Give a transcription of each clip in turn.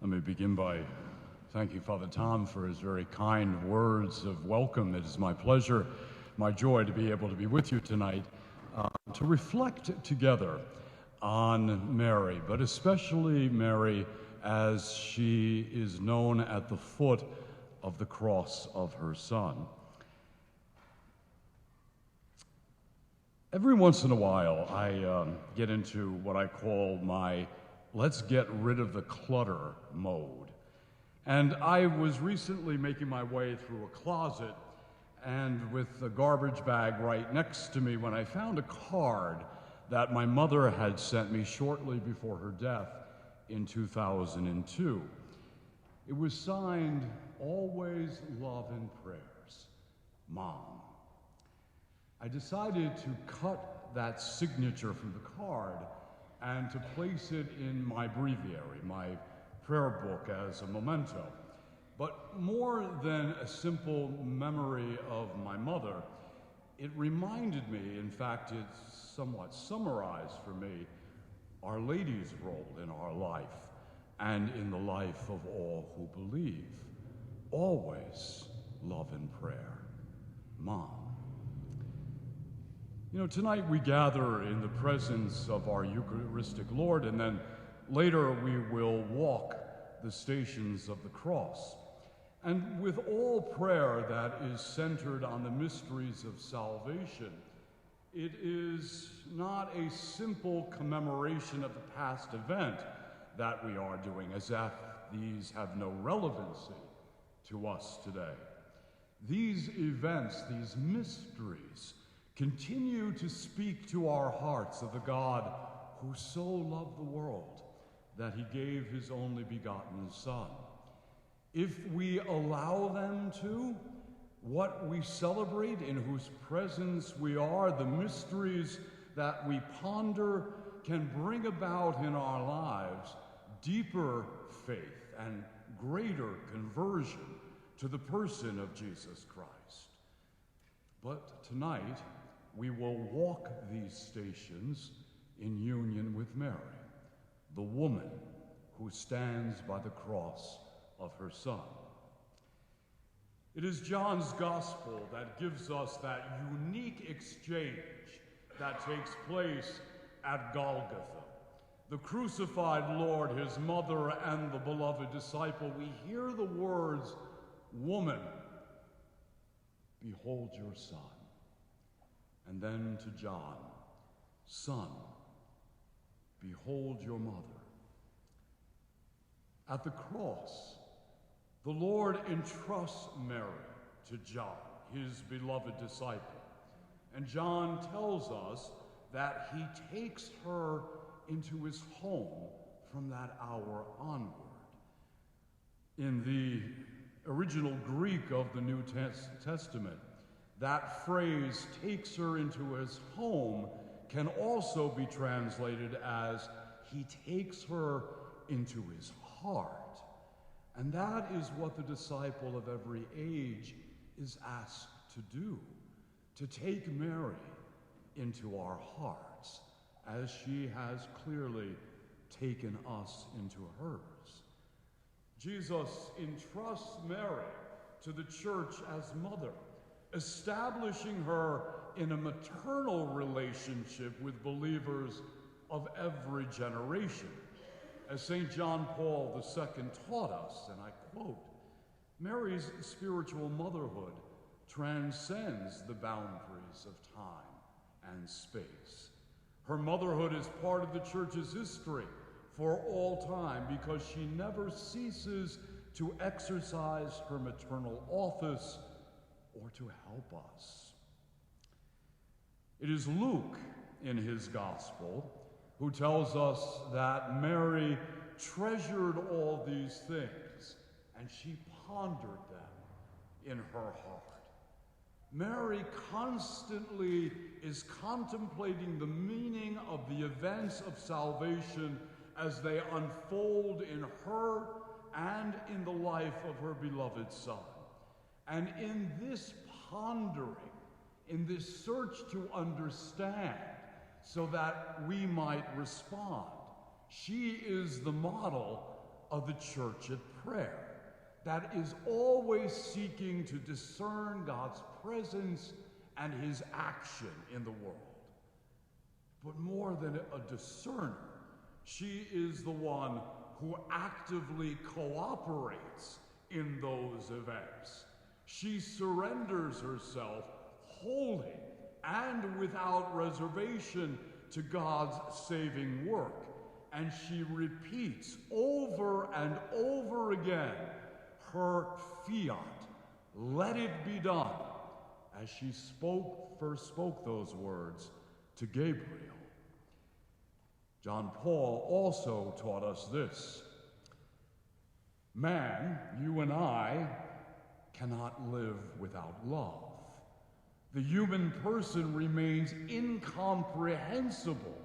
Let me begin by thanking Father Tom for his very kind words of welcome. It is my pleasure, my joy to be able to be with you tonight to reflect together on Mary, but especially Mary as she is known at the foot of the cross of her Son. Every once in a while, I get into what I call my let's get rid of the clutter mode. And I was recently making my way through a closet and with a garbage bag right next to me when I found a card that my mother had sent me shortly before her death in 2002. It was signed, "Always love and prayers, Mom." I decided to cut that signature from the card and to place it in my breviary, my prayer book, as a memento. But more than a simple memory of my mother, it reminded me, in fact, it somewhat summarized for me, Our Lady's role in our life and in the life of all who believe. Always love and prayer, Mom. You know, tonight we gather in the presence of our Eucharistic Lord, and then later we will walk the stations of the cross. And with all prayer that is centered on the mysteries of salvation, it is not a simple commemoration of the past event that we are doing, as if these have no relevancy to us today. These events, these mysteries, continue to speak to our hearts of the God who so loved the world that he gave his only begotten Son. If we allow them to, what we celebrate, in whose presence we are, the mysteries that we ponder, can bring about in our lives deeper faith and greater conversion to the person of Jesus Christ. But tonight, we will walk these stations in union with Mary, the woman who stands by the cross of her Son. It is John's Gospel that gives us that unique exchange that takes place at Golgotha. The crucified Lord, his mother, and the beloved disciple, we hear the words, "Woman, behold your Son." And then to John, "Son, behold your mother." At the cross, the Lord entrusts Mary to John, his beloved disciple. And John tells us that he takes her into his home from that hour onward. In the original Greek of the New Testament, that phrase, "takes her into his home," can also be translated as, "he takes her into his heart." And that is what the disciple of every age is asked to do, to take Mary into our hearts, as she has clearly taken us into hers. Jesus entrusts Mary to the church as mother, establishing her in a maternal relationship with believers of every generation. As St. John Paul II taught us, and I quote, "Mary's spiritual motherhood transcends the boundaries of time and space. Her motherhood is part of the Church's history for all time because she never ceases to exercise her maternal office or to help us." It is Luke in his Gospel who tells us that Mary treasured all these things and she pondered them in her heart. Mary constantly is contemplating the meaning of the events of salvation as they unfold in her and in the life of her beloved Son. And in this pondering, in this search to understand so that we might respond, she is the model of the church at prayer, that is always seeking to discern God's presence and his action in the world. But more than a discerner, she is the one who actively cooperates in those events. She surrenders herself wholly and without reservation to God's saving work, and she repeats over and over again her fiat, let it be done, as she first spoke those words to Gabriel. John Paul also taught us this: man, you and I, cannot live without love. The human person remains incomprehensible.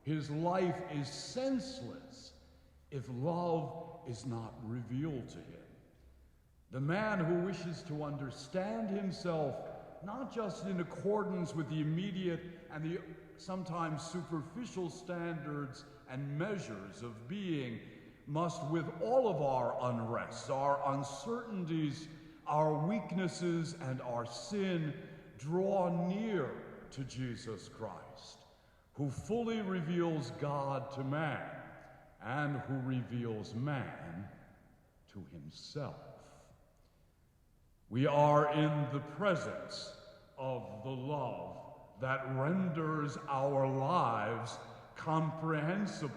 His life is senseless if love is not revealed to him. The man who wishes to understand himself, not just in accordance with the immediate and the sometimes superficial standards and measures of being, must, with all of our unrests, our uncertainties, our weaknesses, and our sin, draw near to Jesus Christ, who fully reveals God to man and who reveals man to himself. We are in the presence of the love that renders our lives comprehensible.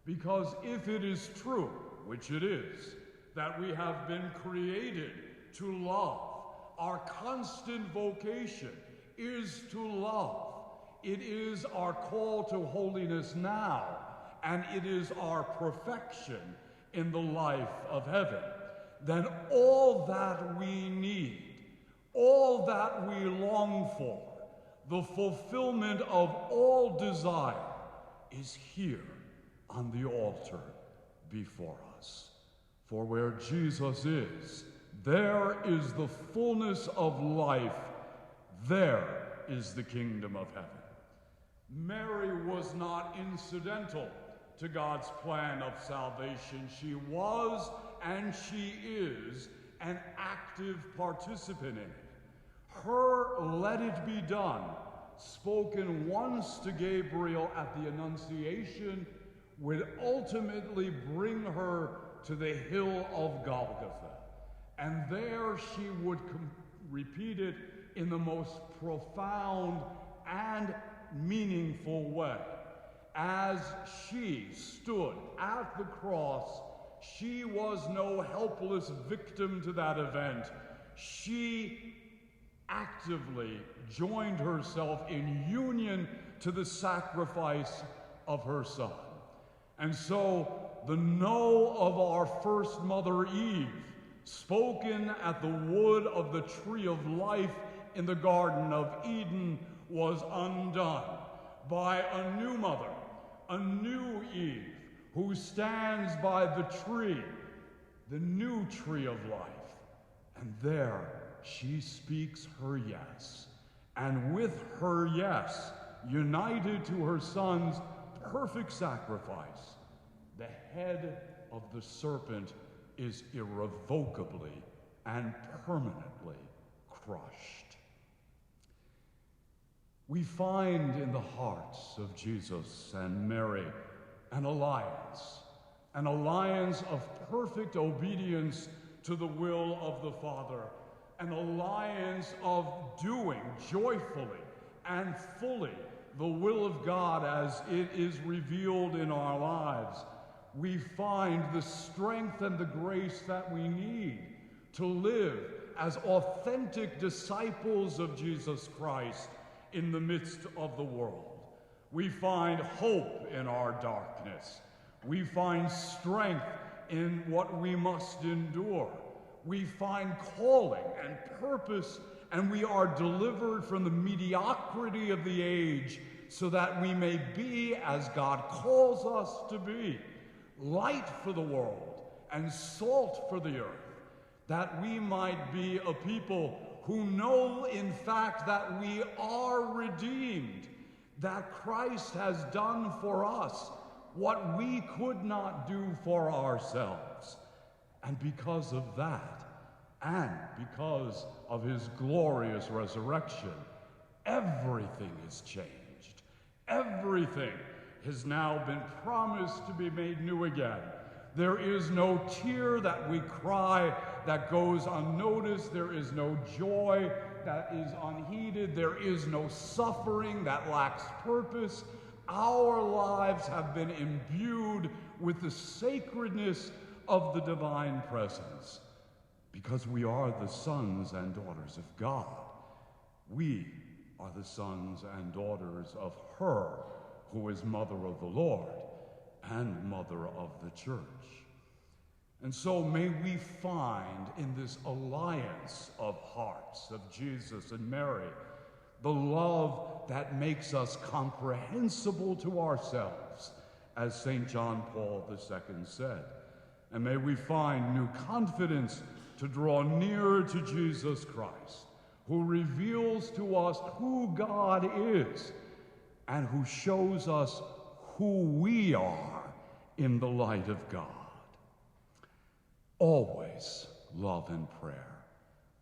Because if it is true, which it is, that we have been created to love, our constant vocation is to love. It is our call to holiness now, and it is our perfection in the life of heaven. Then all that we need, all that we long for, the fulfillment of all desire, is here on the altar before us. For where Jesus is, there is the fullness of life. There is the kingdom of heaven. Mary was not incidental to God's plan of salvation. She was and she is an active participant in it. Her "let it be done," spoken once to Gabriel at the Annunciation, would ultimately bring her to the hill of Golgotha. And there she would repeat it in the most profound and meaningful way. As she stood at the cross, she was no helpless victim to that event. She actively joined herself in union to the sacrifice of her Son. And so the no of our first mother Eve, spoken at the wood of the tree of life in the Garden of Eden, was undone by a new mother, a new Eve, who stands by the tree, the new tree of life. And there she speaks her yes. And with her yes, united to her Son's perfect sacrifice, the head of the serpent is irrevocably and permanently crushed. We find in the hearts of Jesus and Mary an alliance of perfect obedience to the will of the Father, an alliance of doing joyfully and fully the will of God as it is revealed in our lives. We find the strength and the grace that we need to live as authentic disciples of Jesus Christ in the midst of the world. We find hope in our darkness. We find strength in what we must endure. We find calling and purpose, and we are delivered from the mediocrity of the age so that we may be, as God calls us to be, light for the world and salt for the earth, that we might be a people who know, in fact, that we are redeemed, that Christ has done for us what we could not do for ourselves. And because of that, and because of his glorious resurrection, everything is changed. Everything has now been promised to be made new again. There is no tear that we cry that goes unnoticed. There is no joy that is unheeded. There is no suffering that lacks purpose. Our lives have been imbued with the sacredness of the divine presence because we are the sons and daughters of God. We are the sons and daughters of her who is mother of the Lord and mother of the church. And so may we find in this alliance of hearts of Jesus and Mary the love that makes us comprehensible to ourselves, as St. John Paul II said. And may we find new confidence to draw nearer to Jesus Christ, who reveals to us who God is and who shows us who we are in the light of God. Always love and prayer.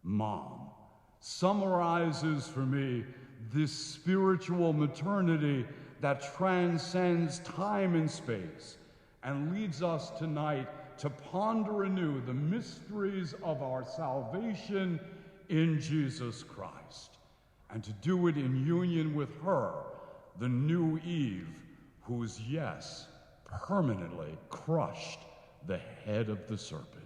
Mom summarizes for me this spiritual maternity that transcends time and space and leads us tonight to ponder anew the mysteries of our salvation in Jesus Christ, and to do it in union with her, the new Eve, whose yes permanently crushed the head of the serpent.